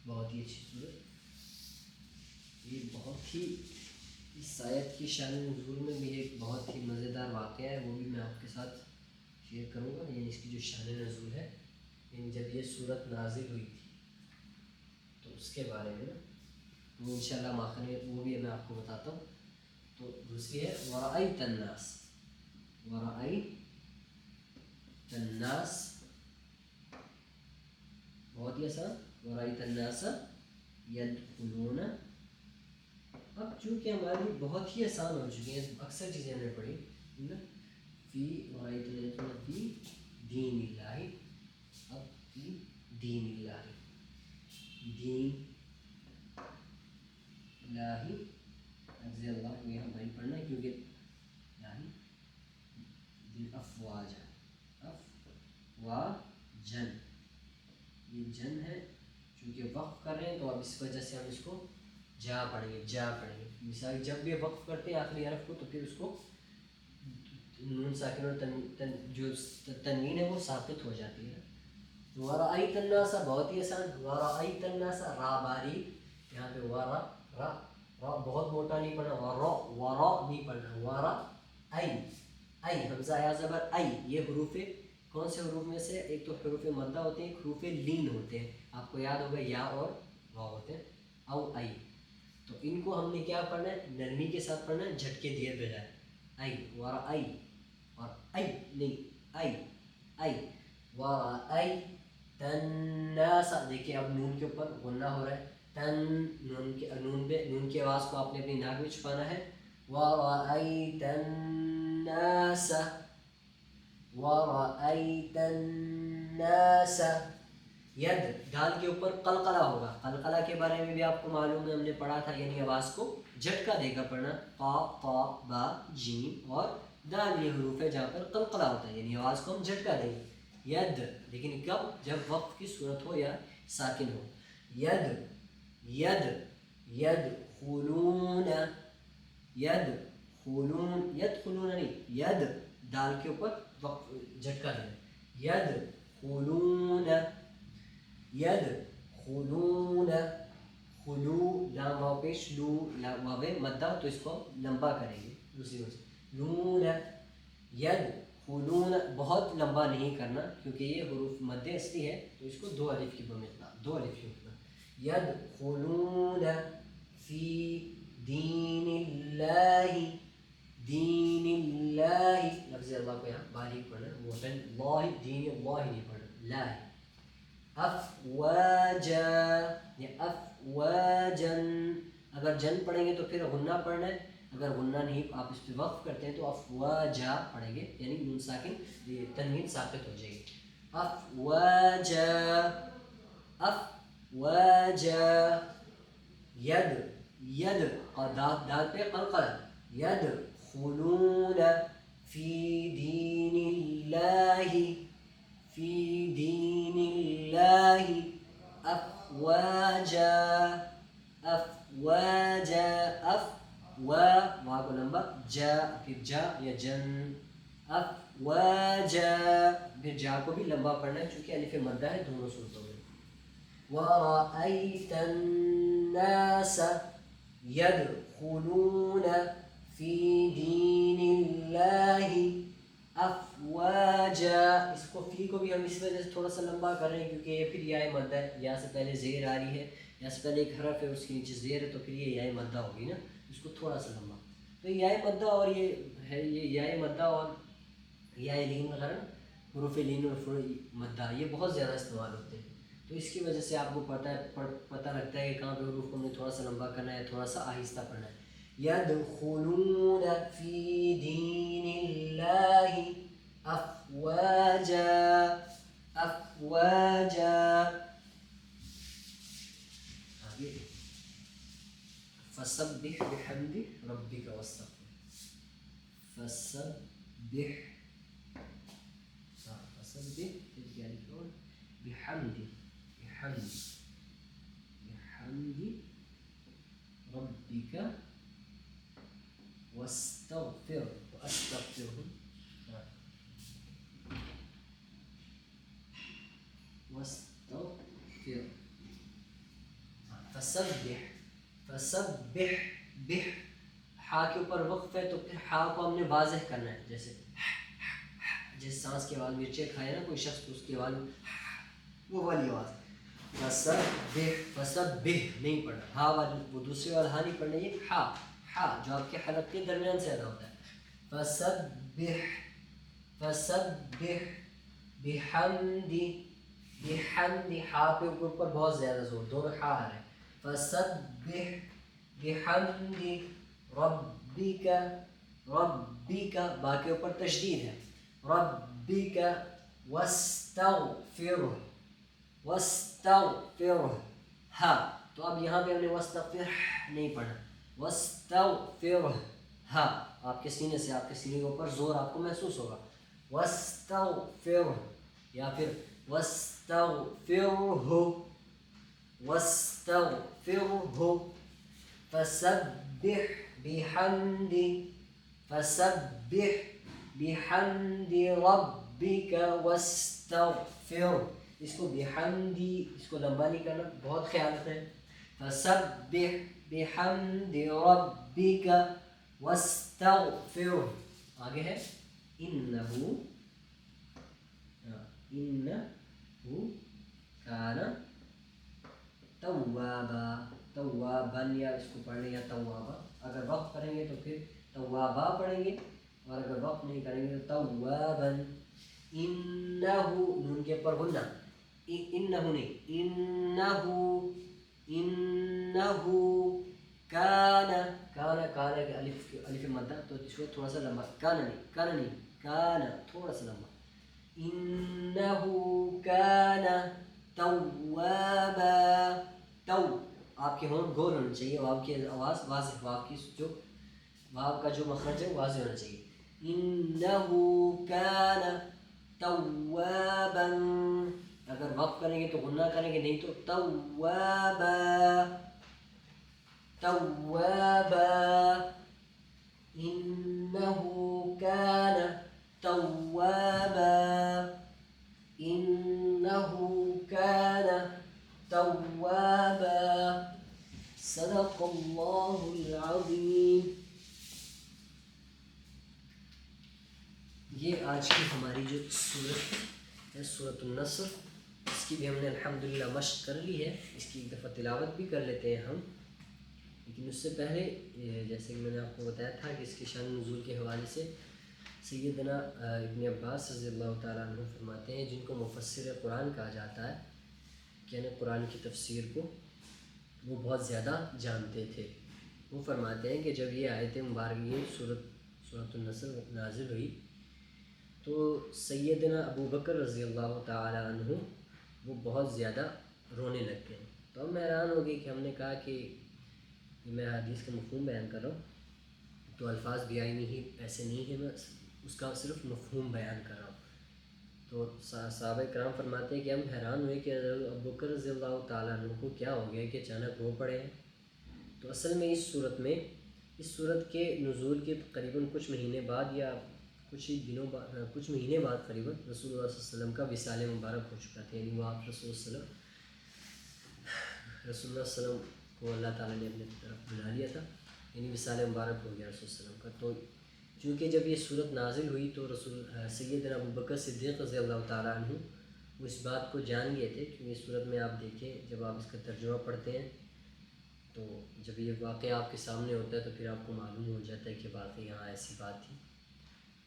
بہت ہی اچھی صورت. یہ بہت ہی اس آیت کی شان نزول میں بھی ایک بہت ہی مزیدار واقعہ ہے، وہ بھی میں آپ کے ساتھ شیئر کروں گا. یعنی اس کی جو شان نزول ہے، یعنی جب یہ صورت نازل ہوئی تھی تو اس کے بارے میں وہ انشاءاللہ ماخر میں وہ بھی میں آپ کو بتاتا ہوں. تو دوسری ہے ورأیت الناس، ورأیت الناس، بہت ہی آسان. ورأیت الناس یدخلون. اب چونکہ ہماری بہت ہی آسان ہو چکی ہیں، اکثر چیزیں ہم نے پڑھی فی ورأیت الناس فی دین اللہ. اب فی دین اللہ، دین اللہ، لفظ اللہ کو یہاں نہیں پڑھنا ہے کیونکہ افواج، افواجن، یہ جن ہے، چونکہ وقف کر رہے ہیں تو اب اس وجہ سے ہم اس کو جا پڑھیں گے، جا پڑھیں گے. مثال جب بھی وقف کرتے ہیں آخری حرف کو تو پھر اس کو نون ساکن اور جو تنوین ہے وہ ساقط ہو جاتی ہے. ورأیت الناس بہت ہی آسان. ورأیت الناس، را باریک، یہاں پہ ورا، را بہت موٹا نہیں پڑھنا، ورا نہیں پڑھنا. ورا ای، حمزہ یا زبر ای. یہ حروف کون سے حروف میں سے، ایک تو حروف مدہ ہوتے ہیں، ایک حروف لین ہوتے ہیں. آپ کو یاد ہوگا یا اور وا ہوتے ہیں، او ای. تو ان کو ہم نے کیا پڑھنا ہے، نرمی کے ساتھ پڑھنا ہے، جھٹکے دیے بجائے. ای، ورا ای، اور ای نہیں، ای ای. ورأیت الناس، دیکھیں اب نون کے اوپر غنہ ہو رہا ہے. نون کی آواز کو آپ نے اپنی ناک میں چھپانا ہے. ورأیت الناس، ورأیت الناس. ید، دال کے اوپر قلقلہ ہوگا. قلقلہ کے بارے میں بھی آپ کو معلوم ہے، ہم نے پڑھا تھا، یعنی آواز کو جھٹکا دے کر پڑھنا. قا، قا، با، جیم اور دال، یہ حروف ہے جہاں پر قلقلہ ہوتا ہے، یعنی آواز کو ہم جھٹکا دیں گے. ید، لیکن کب، جب وقف کی صورت ہو یا ساکن ہو. ید، ید، یدخلون، یدخلون، یدخلون نہیں، ید، دال کے اوپر وقف جھٹکا دیں. یدخلون، یدخلون. خلو، لام واو پیش، لو واو مدہ، تو اس کو لمبا کریں گے دوسری وجہ. لون، یدخلون، بہت لمبا نہیں کرنا کیونکہ یہ حروف مد اصلی ہے، تو اس کو 2 الف کی مقدار، 2 الف کی مقدار. یدخلون فی دین اللہ، دین اللہ. لفظ اللہ کو یہاں باریک پڑھنا، موٹن، اللہ، دین اللہ نہیں پڑھنا، لا ہے. افواجا یا افواجن. اگر جن پڑھیں گے تو پھر غنہ پڑھنا ہے، اگر غنہ نہیں آپ اس پہ وقف کرتے ہیں تو افواجا پڑھیں گے، یعنی نون ساکن تنوین ساقط ہو جائے گی. افواجا افواجا. ید ید دال پہ قلقلہ. يدخلون في دين الله في دين الله أفواجا أفواجا واو کو لمبا جا پھر جا یا جن. افواجا پھر جا کو بھی لمبا پڑھنا ہے چونکہ الف مدہ ہے دونوں صورتوں میں. وَرَأَيْتَ النَّاسَ يَدْخُلُونَ فِي دِينِ اللَّهِ أَفْوَاجًا. اس کو فی کو بھی ہم اس وجہ سے تھوڑا سا لمبا کر رہے ہیں کیونکہ یہ پھر یائے مدہ ہے، یا سے پہلے زیر آ رہی ہے، یا سے پہلے ایک حرف ہے اس کے نیچے زیر ہے، تو پھر یہ یائے مدہ ہوگی نا، اس کو تھوڑا سا لمبا. تو یائے مدہ اور یہ ہے، یہ یائے مدہ اور یائے لین وغیرہ حروف لین اور حروف مدہ یہ بہت زیادہ استعمال ہوتے ہیں، تو اس کی وجہ سے آپ کو پتہ لگتا ہے کہ کہاں پہ حروف کو ہمیں تھوڑا سا لمبا کرنا ہے، تھوڑا سا آہستہ پڑھنا ہے. يدخلون في دين الله أفواجا أفواجا. فسبح بحمد ربك واستغفر. فسبح بحمد بحمد ربك واستغفر واستغفره واستغفر. فسبح فسبح بح ہا کے اوپر وقف ہے تو پھر ہا کو ہم نے واضح کرنا ہے، جیسے جس سانس کے آواز مرچے کھائے نا کوئی شخص تو اس کی آواز وہ والی آواز. فسبح فسبح نہیں پڑھنا، ہا والی وہ دوسری والا ہا نہیں پڑھنا، یہ ہا ہا جو آپ کے حلق کے درمیان سے ادا ہوتا ہے. فسبح فسبح بحمد بحمد ہا پہ اوپر بہت زیادہ زور، دونوں ہا آ رہے ہیں. فسبح بحمد ربک ربک با کے اوپر تشدید ہے. ربک واستغفرہ واستغفرہ ہا. تو اب یہاں پہ ہم نے واستغفر نہیں پڑھا، واستغفرہ ہا آپ کے سینے سے، آپ کے سینے کے اوپر زور آپ کو محسوس ہوگا. واستغفرہ یا پھر واستغفرہ واستغفرہ. فسبح بحمد فسبح بحمد ربک واستغفر. اس کو بحمدی اس کو لمبا نہیں کرنا، بہت خیال رکھیں. فسبح بحمد ربک واستغفر. آگے ہے انہو کان توابا. توابا یا اس کو پڑھیں یا توابا، اگر وقف کریں گے تو پھر توابا پڑھیں گے، اور اگر وقف نہیں کریں گے تو توابا. انہو نون کے اوپر غنہ، انہو نہیں انہو کان کان کان کے الف مدہ تو اس کو تھوڑا سا لمبا، کان نہیں کان تھوڑا سا لمبا. انہو کان توابا. تو آپ کے ہونٹ گول ہونے چاہیے، واو کی آواز واضح، واو کی جو واو کا جو مخرج ہے واضح ہونا چاہیے. انہو کان توابا. اگر وقف کریں گے تو غنہ کریں گے، نہیں تو توابا توابا. انہو کان توابا انہو کان توابا. صدق اللہ العظیم. یہ آج کی ہماری جو سورت ہے سورۃ النصر، اس کی بھی ہم نے الحمدللہ مشق کر لی ہے. اس کی ایک دفعہ تلاوت بھی کر لیتے ہیں ہم، لیکن اس سے پہلے جیسے کہ میں نے آپ کو بتایا تھا کہ اس کی شان نزول کے حوالے سے سیدنا ابن عباس رضی اللہ تعالیٰ عنہ فرماتے ہیں، جن کو مفسر قرآن کہا جاتا ہے، یعنی قرآن کی تفسیر کو وہ بہت زیادہ جانتے تھے۔ وہ فرماتے ہیں کہ جب یہ آیت مبارک یہ سورۃ النصر نازل ہوئی تو سیدنا ابو بکر رضی اللہ تعالی عنہ وہ بہت زیادہ رونے لگ گئے۔ تو ہم حیران ہو گئے کہ ہم نے کہا کہ میں حدیث کا مفہوم بیان کر رہا ہوں، تو الفاظ بھی آئی نہیں، ایسے نہیں ہے، میں اس کا صرف مفہوم بیان کر رہا ہوں۔ تو صحابہ کرام فرماتے ہیں کہ ہم حیران ہوئے کہ ابو بکر رضی اللہ تعالیٰ عنہ کو کیا ہو گیا کہ اچانک رو پڑے ہیں۔ تو اصل میں اس صورت کے نزول کے تقریباً کچھ مہینے بعد یا کچھ مہینے بعد قریباً رسول اللہ صلی اللہ علیہ وسلم کا وصال مبارک ہو چکا تھا، یعنی وہ آپ رسول اللہ صلی اللہ علیہ وسلم کو اللہ تعالیٰ نے اپنے طرف بلا لیا تھا، یعنی وصال مبارک ہو گیا رسول اللہ علیہ وسلم کا۔ تو چونکہ جب یہ صورت نازل ہوئی تو سیدنا ابو بکر صدیق رضی اللہ تعالیٰ عنہ وہ اس بات کو جان گئے تھے، کیونکہ اس صورت میں آپ دیکھیں جب آپ اس کا ترجمہ پڑھتے ہیں تو جب یہ واقعہ آپ کے سامنے ہوتا ہے تو پھر آپ کو معلوم ہو جاتا ہے کہ واقعی یہاں ایسی بات تھی،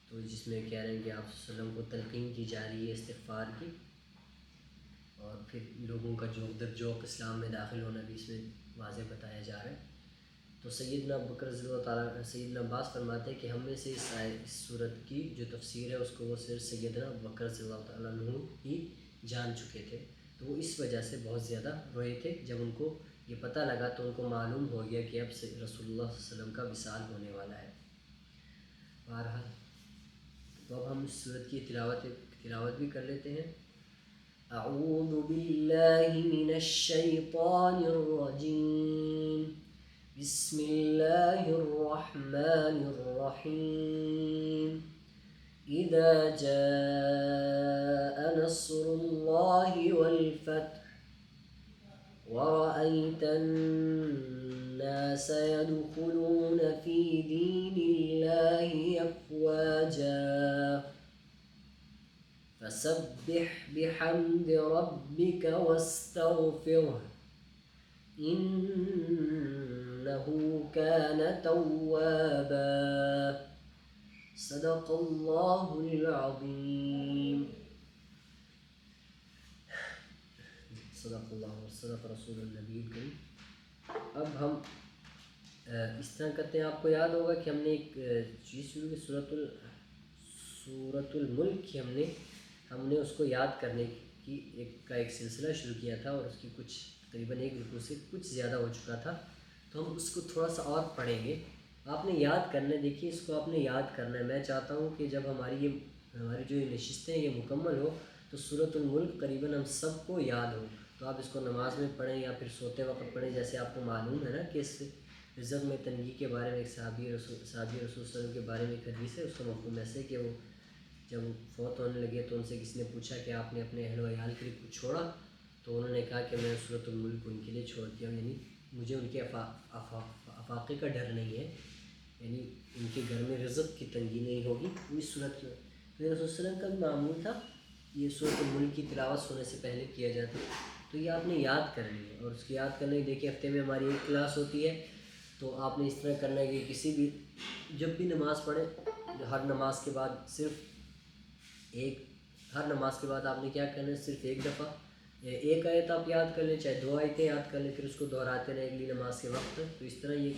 تو جس میں کہہ رہے ہیں کہ آپ صلی اللہ علیہ وسلم کو تلقین کی جا رہی ہے استغفار کی، اور پھر لوگوں کا جوق اسلام میں داخل ہونا بھی اس میں واضح بتایا جا رہا ہے۔ تو سیدنا ابو بکر رضی اللہ تعالیٰ سیدنا عباس فرماتے ہیں کہ ہم میں سے اس صورت کی جو تفسیر ہے اس کو وہ صرف سیدنا ابو بکر رضی اللہ تعالیٰ عنہ ہی جان چکے تھے، تو وہ اس وجہ سے بہت زیادہ روئے تھے۔ جب ان کو یہ پتہ لگا تو ان کو معلوم ہو گیا کہ اب رسول اللہ صلی اللہ علیہ وسلم کا وصال ہونے والا ہے۔ بہرحال تو اب ہم اس صورت کی تلاوت بھی کر لیتے ہیں۔ اعوذ باللہ من الشیطان الرجیم، بسم اللہ الرحمن الرحیم، اذا جاء نصر اللہ والفتح ورأيت الناس يدخلون في دين الله أفواجا فسبح بحمد ربك واستغفره إنه كان توابا صدق الله العظيم۔ صدق اللہ و صدق رسول النبی الکریم۔ اب ہم اس طرح کرتے ہیں، آپ کو یاد ہوگا کہ ہم نے ایک چیز شروع کی سورۃ الملک کی ہم نے اس کو یاد کرنے کی ایک سلسلہ شروع کیا تھا، اور اس کی کچھ تقریباً ایک رکوع سے کچھ زیادہ ہو چکا تھا، تو ہم اس کو تھوڑا سا اور پڑھیں گے۔ آپ نے یاد کرنا ہے، دیکھیے اس کو آپ نے یاد کرنا ہے۔ میں چاہتا ہوں کہ جب ہماری جو یہ نشستیں یہ مکمل ہو تو سورۃ الملک قریباً ہم سب کو یاد ہو، تو آپ اس کو نماز میں پڑھیں یا پھر سوتے وقت پڑھیں۔ جیسے آپ کو معلوم ہے نا کہ اس رزق میں تنگی کے بارے میں ایک صحابی رسول صلی اللہ علیہ وسلم کے بارے میں ایک حدیث ہے، اس کا مفہوم ایسے کہ وہ جب فوت ہونے لگے تو ان سے کسی نے پوچھا کہ آپ نے اپنے اہل و عیال کے لیے کچھ چھوڑا، تو انہوں نے کہا کہ میں سورۃ الملک ان کے لیے چھوڑ دیا، یعنی مجھے ان کے افاقے کا ڈر نہیں ہے، یعنی ان کے گھر میں رزق کی تنگی نہیں ہوگی اس صورت میں۔ تو رسول صلی اللہ علیہ وسلم کا معمول تھا یہ سورۃ الملک کی تلاوت سونے سے پہلے کیا جاتا ہے، تو یہ آپ نے یاد کرنی ہے، اور اس کی یاد کرنے کی دیکھیے ہفتے میں ہماری ایک کلاس ہوتی ہے، تو آپ نے اس طرح کرنا ہے کہ کسی بھی جب بھی نماز پڑھیں ہر نماز کے بعد آپ نے کیا کرنا ہے، صرف ایک دفعہ ایک آیت آپ یاد کر لیں، چاہے 2 آیتیں یاد کر لیں، پھر اس کو دہراتے رہیں اگلی نماز کے وقت تک۔ تو اس طرح یہ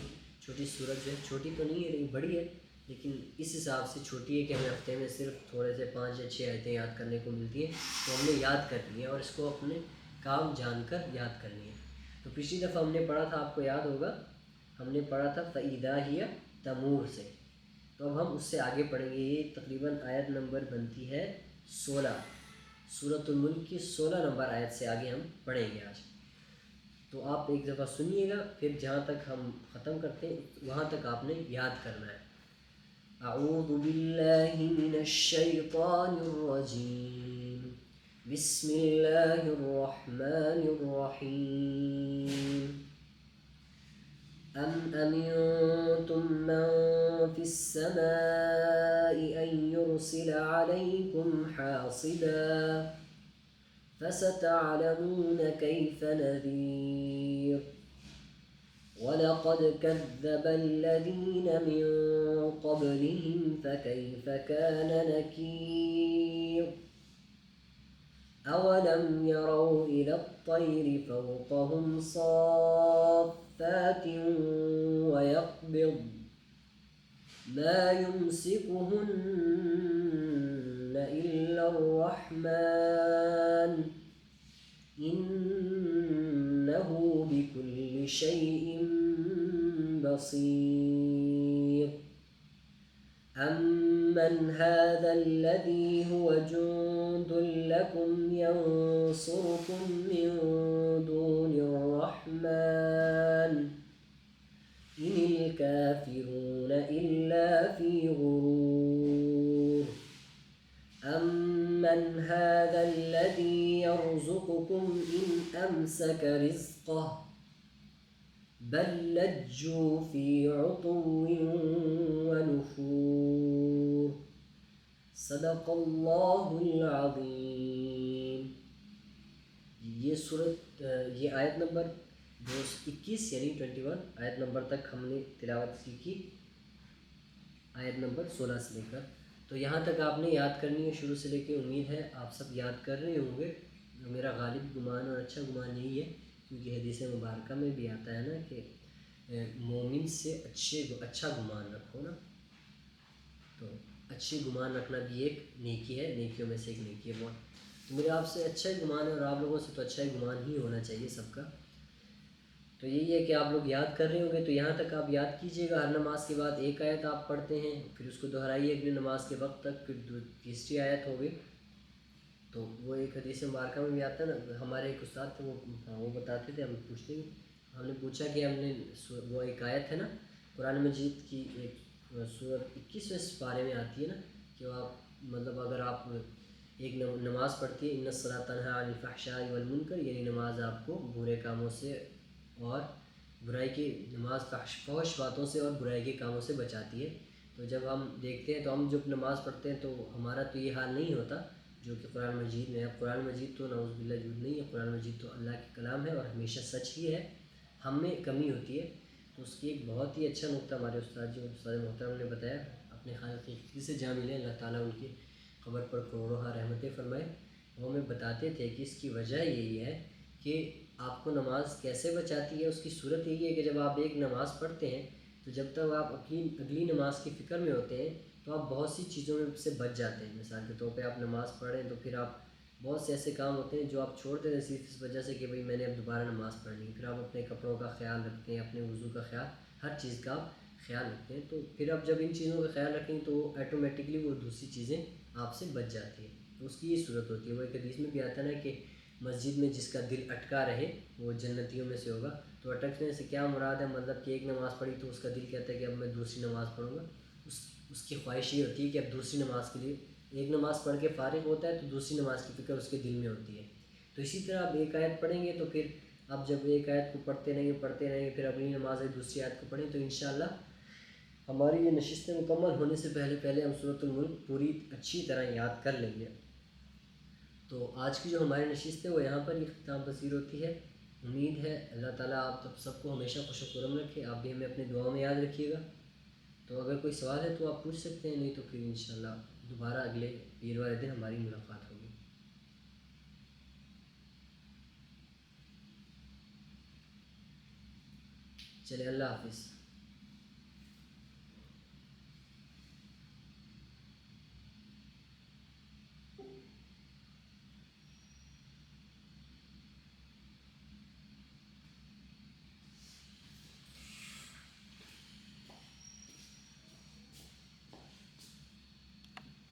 چھوٹی سورت جو ہے، چھوٹی تو نہیں ہے لیکن بڑی ہے، لیکن اس حساب سے چھوٹی ہے کہ ہمیں ہفتے میں صرف تھوڑے سے 5 یا 6 آیتیں یاد کرنے کو ملتی ہیں، تو ہم نے یاد کرنی ہے اور اس کو اپنے کام جان کر یاد کرنی ہے۔ تو پچھلی دفعہ ہم نے پڑھا تھا، آپ کو یاد ہوگا ہم نے پڑھا تھا فَإِذَا هِيَ تَمُورُ سے، تو اب ہم اس سے آگے پڑھیں گے۔ یہ تقریباً آیت نمبر بنتی ہے 16، سورۃ الملک کی 16 نمبر آیت سے آگے ہم پڑھیں گے آج۔ تو آپ ایک دفعہ سنیے گا، پھر جہاں تک ہم ختم کرتے ہیں وہاں تک آپ نے یاد کرنا ہے۔ اعوذ باللہ من الشیطان الرجیم، بسم اللہ الرحمن الرحیم، ام امنتم من فی السماء ان یرسل علیکم حاصبا فستعلمون کیف نذیر وَلَقَدْ كَذَّبَ الَّذِينَ مِن قَبْلِهِمْ فَكَيْفَ كَانَ نَكِيرِ أولم يروا إلى الطير فوقهم صافات ويقبض ما يمسكهن إلا الرحمن إنه بكل شيء بصير أمن هذا الذي هو جند لكم ينصركم من دون الرحمن إن الكافرون إلا في غرور أمن هذا الذي يرزقكم إن أمسك رزقه بل لجوا في عتو ونفور صدق اللہ العظیم. یہ آیت نمبر 21 یعنی 21 آیت نمبر تک ہم نے تلاوت سیکھی، آیت نمبر 16 سے لے کر. تو یہاں تک آپ نے یاد کرنی ہے شروع سے لے کے. امید ہے آپ سب یاد کر رہے ہوں گے. میرا غالب گمان اور اچھا گمان یہی ہے، کیونکہ حدیث مبارکہ میں بھی آتا ہے نا کہ مومن سے اچھا گمان رکھو نا. تو اچھی گمان رکھنا بھی ایک نیکی ہے، نیکیوں میں سے ایک نیکی ہے بہت. تو میرے آپ سے اچھا ہی گمان ہے، اور آپ لوگوں سے تو اچھا ہی گمان ہی ہونا چاہیے سب کا. تو یہی ہے کہ آپ لوگ یاد کر رہے ہوں گے. تو یہاں تک آپ یاد کیجئے گا. ہر نماز کے بعد ایک آیت آپ پڑھتے ہیں، پھر اس کو دہرائیے اگلی نماز کے وقت تک، پھر تیسری آیت ہوگی. تو وہ ایک حدیث مبارکہ میں بھی آتا ہے نا. ہمارے ایک استاد تھے، وہ بتاتے تھے. ہم پوچھتے ہیں، ہم نے پوچھا کہ ہم نے وہ ایک آیت ہے نا قرآن مجید کی، ایک سورۃ 21ویں پارے میں آتی ہے نا کہ آپ مطلب اگر آپ ایک نماز پڑھتی ہے، ان الصلاۃ تنہی عن الفحشاء والمنکر، یعنی نماز آپ کو برے کاموں سے اور برائی کی، نماز فحش باتوں سے اور برائی کے کاموں سے بچاتی ہے. تو جب ہم دیکھتے ہیں تو ہم جب نماز پڑھتے ہیں تو ہمارا تو یہ حال نہیں ہوتا جو کہ قرآن مجید میں ہے. قرآن مجید تو نعوذ باللہ جھوٹ نہیں ہے، قرآن مجید تو اللہ کے کلام ہے اور ہمیشہ سچ ہی ہے. ہم میں کمی ہوتی ہے. تو اس کی ایک بہت ہی اچھا نقطہ ہمارے استاد محترم نے بتایا، اپنے خالق کی سے جا ملے، اللہ تعالیٰ ان کی قبر پر کروڑوں رحمتیں فرمائے. وہ ہمیں بتاتے تھے کہ اس کی وجہ یہی ہے کہ آپ کو نماز کیسے بچاتی ہے. اس کی صورت یہی ہے کہ جب آپ ایک نماز پڑھتے ہیں تو جب تک آپ اگلی نماز کی فکر میں ہوتے ہیں تو آپ بہت سی چیزوں میں سے بچ جاتے ہیں. مثال کے طور پہ آپ نماز پڑھ رہے ہیں تو پھر آپ بہت سے ایسے کام ہوتے ہیں جو آپ چھوڑ دیتے ہیں صرف اس وجہ سے کہ بھئی میں نے اب دوبارہ نماز پڑھنی ہے. پھر آپ اپنے کپڑوں کا خیال رکھتے ہیں، اپنے وضو کا خیال، ہر چیز کا آپ خیال رکھتے ہیں. تو پھر آپ جب ان چیزوں کا خیال رکھیں تو آٹومیٹکلی وہ دوسری چیزیں آپ سے بچ جاتی ہیں. تو اس کی یہ صورت ہوتی ہے. وہ ایک حدیث میں بھی آتا ہے نا کہ مسجد میں جس کا دل اٹکا رہے وہ جنتیوں میں سے ہوگا. تو اٹکنے سے کیا مراد ہے؟ مطلب کہ ایک نماز پڑھی تو اس کا دل کہتا ہے کہ اب میں دوسری نماز پڑھوں گا. اس کی خواہش یہ ہوتی ہے کہ اب دوسری نماز کے لیے، ایک نماز پڑھ کے فارغ ہوتا ہے تو دوسری نماز کی فکر اس کے دل میں ہوتی ہے. تو اسی طرح آپ ایک آیت پڑھیں گے تو پھر آپ جب ایک آیت کو پڑھتے رہیں گے پھر اگلی نماز ہے دوسری آیت کو پڑھیں تو انشاءاللہ ہماری یہ نشستیں مکمل ہونے سے پہلے ہم سورۃ الملک پوری اچھی طرح یاد کر لیں گے. تو آج کی جو ہماری نشست ہے وہ یہاں پر اختتام پذیر ہوتی ہے. امید ہے اللہ تعالیٰ آپ سب کو ہمیشہ خوش و خرم رکھے. آپ بھی ہمیں اپنے دعاؤں میں یاد رکھیے گا. تو اگر کوئی سوال ہے تو آپ پوچھ سکتے ہیں، نہیں تو پھر انشاءاللہ دوبارہ اگلے پیر والے دن ہماری ملاقات ہوگی. چلے اللہ حافظ.